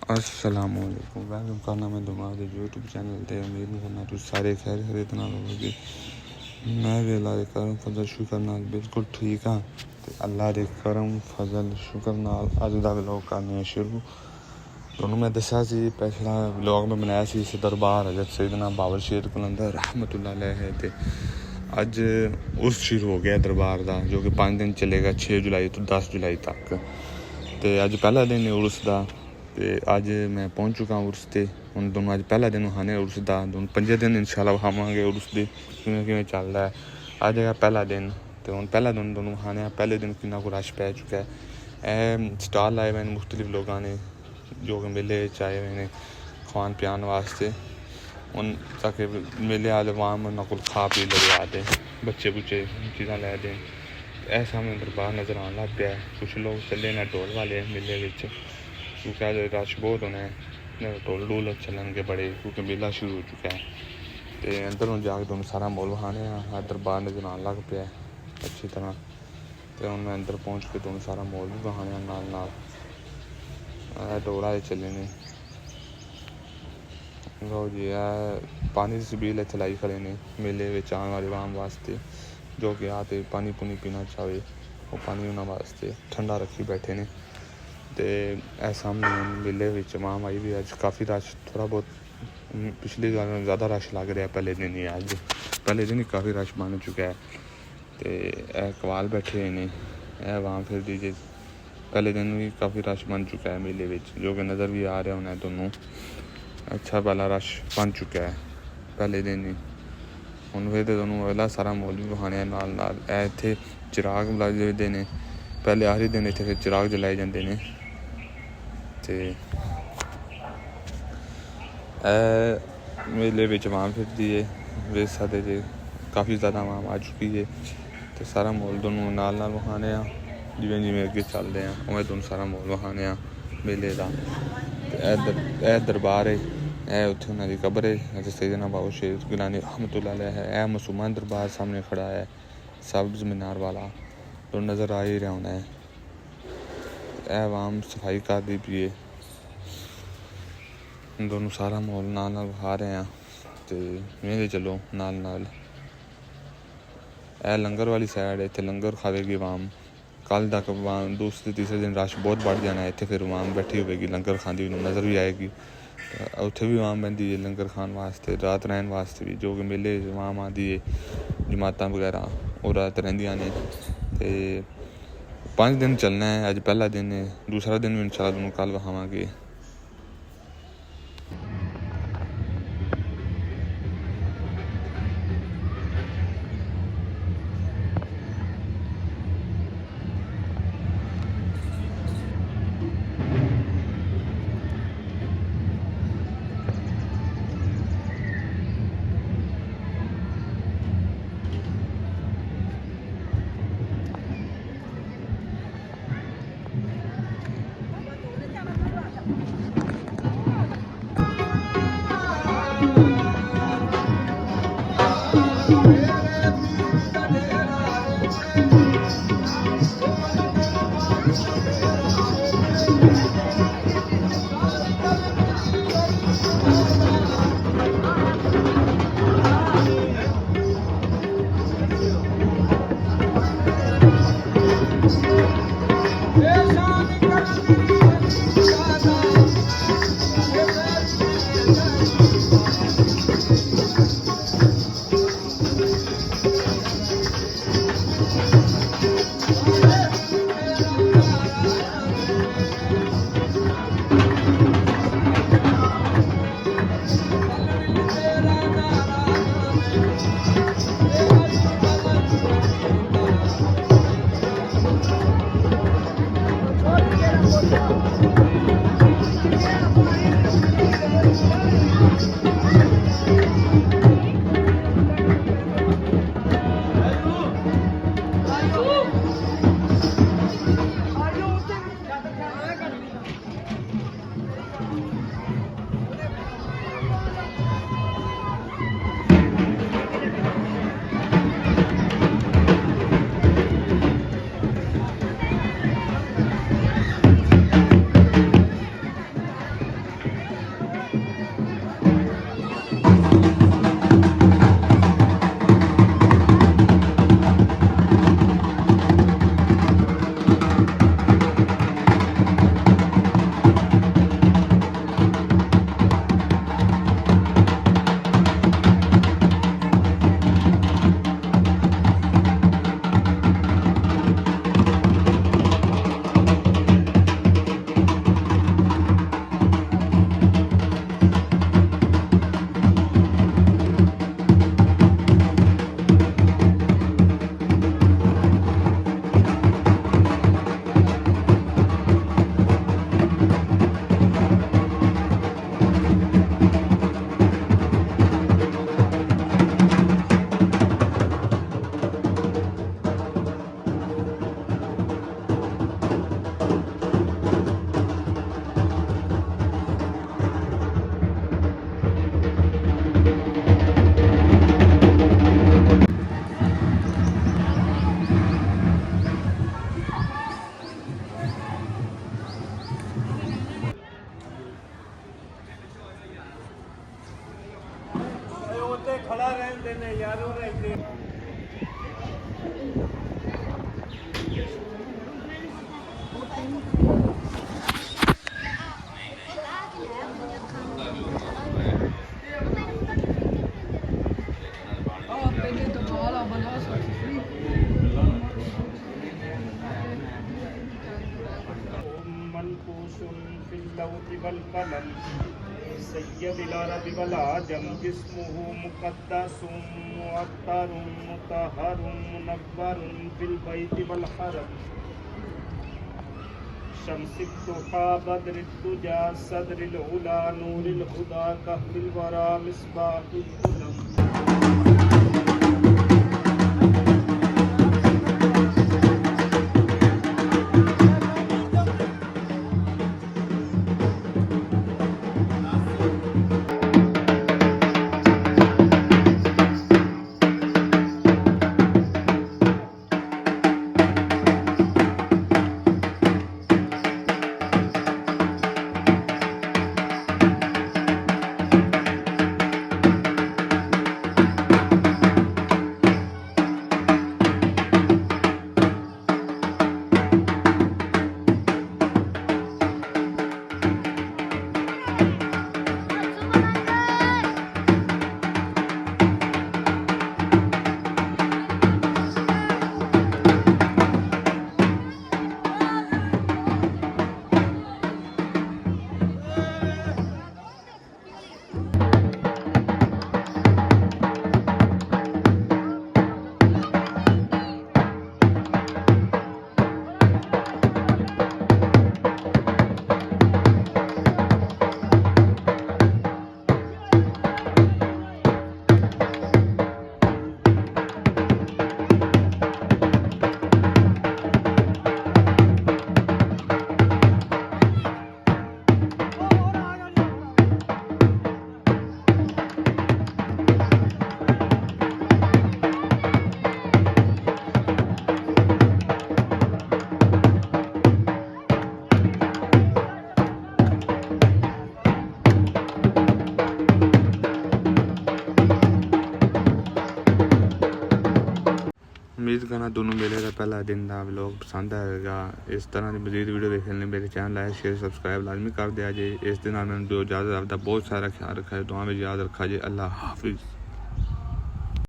अस्सलामुअलैकुम। वेलकम करना मैं तुम्हारे यूट्यूब चैनल ते। उम्मीद करना तुम सारे खैर खरीद नाल होगे। मैं भी अल्लाह दे करम फजल शुक्र नाल बिल्कुल ठीक हाँ। ते अल्लाह दे करम फजल शुक्र नाल अज दा व्लॉग करने शुरू। तुहानू मैं दस्या सी पिछला व्लॉग में बनाया सी इस दरबार हज़रत सैयदना बाबर शेर कलंदर रहमतुल्लाह अलैह ते अज उर्स शुरू हो गया दरबार का, जो कि 5 दिन चलेगा 6 जुलाई तो 10 जुलाई तक। तो अज पहला दिन है उर्स का। तो अज मैं पहुँच चुका उर्स से। हम दोनों अज पहला दिन विखाने उर्स का, दोनों 5 दिन इंशाल्लाह विखावांगे उर्स के किवें चल रहा है। अज है पहला दिन। तो हम पहला दिन दोनों विखाने पहले दिन कितना को रश पै चुका है। स्टाल लाए हुए मुख्तलिफ लोगों ने जो कि मेले आए हुए हैं खान पियान वास्ते। उन ताकि मेले आए वाम उन्होंने को खा पी लगे आते बच्चे बुच्चे चीज़ा लै दें। ऐ सामने दरबार नज़र आने लग पाया। कुछ लोग चले न ढोल वाले मेले क्योंकि अज रश बहुत होना है। ढोल ढोल चलन बड़े क्योंकि मेला शुरू हो चुका है। तो अंदर जाके तुहानू सारा माहौल विखाने दरबार नज़र आने लग पाया अच्छी तरह। तो हम मैं अंदर पहुँच के तुहानू सारा माहौल भी विखाने नाल ढोल आए चले ने। लो जी पानी की छबील इत्थे लाई खड़े ने मेले आने वाले आवाम वास्ते, जो कि आते पानी पुनी पीना चाहे वो पानी उन्होंने वास्ते ठंडा रखी बैठे ने। तो सामने मेले आवाम आई भी अज काफ़ी रश थोड़ा बहुत पिछली बार ज़्यादा रश लग रहा है पहले दिन ही। अज पहले दिन ही काफ़ी रश बन चुका है। तो कवाल बैठे हुए ने आवाम फिर दीजिए। पहले दिन भी काफ़ी रश बन चुका है मेले में, जो कि नज़र भी आ रहा होना दोनों। अच्छा भला रश बन चुका है पहले दिन ही। हम फिर दोनों अगला सारा माहौल भी विखाने नाल नाल इत्थे चिराग लगते हैं। पहले आखिरी दिन इत्थे फिर चिराग जलाए जाते हैं। तो मेले में आवाम फिरती है वेख सकते जे काफ़ी ज़्यादा आवाम आ चुकी है। तो सारा माहौल दोनों नाल नाल विखाने जिमें जिमें अगे चलते हैं उमें दोनों सारा माहौल विखाने मेले का। तो दरबार है उत्थे उन्होंने कबर है हज़रत सैयदना बाबर शेर गिलानी रहमतुल्लाह अलैह है। मुसलमान दरबार सामने खड़ा है सब्ज़ मीनार वाला तो नज़र आ ही रहा होना है। आवाम सफाई कर दी पी है। दोनों सारा माहौल नाल नाल विखा रहे हैं। तो मेरे चलो नाल नाल लंगर वाली साइड है, इतने लंगर खावेगी आवाम। कल तक दूसरे तीसरे दिन रश बहुत बढ़ जाना है। इतने फिर आवाम बैठी होगी लंगर खाती हुई नज़र भी आएगी। उत्थे भी आवाम बहती है लंगर खाने वास्ते रात रहने वास्ते भी, जो कि मेले आवाम आती है जमात वगैरह और रात रहिंदियां ने। तो 5 दिन चलना है। अज पहला दिन है, दूसरा दिन भी इंशाल्लाह दोनों कल विखावांगे। सैयद العرب والعجم جسمه مقدس معطر مطهر منور في البيت والحرم شمس الضحى بدر الدجى صدر العلا نور الهدى كهف الورى مصباح الظلم उम्मीद करना दोनों मेले का पहला दिन का व्लॉग पसंद आएगा। इस तरह की मज़ीद वीडियो देखने लिए मेरे चैनल लाइक शेयर सब्सक्राइब लाजमी कर दिया जे। इस दिन मैंने जो इजाज़त आपका बहुत सारा ख्याल रखा है, दुआ में याद रखा जे। अल्लाह हाफिज़।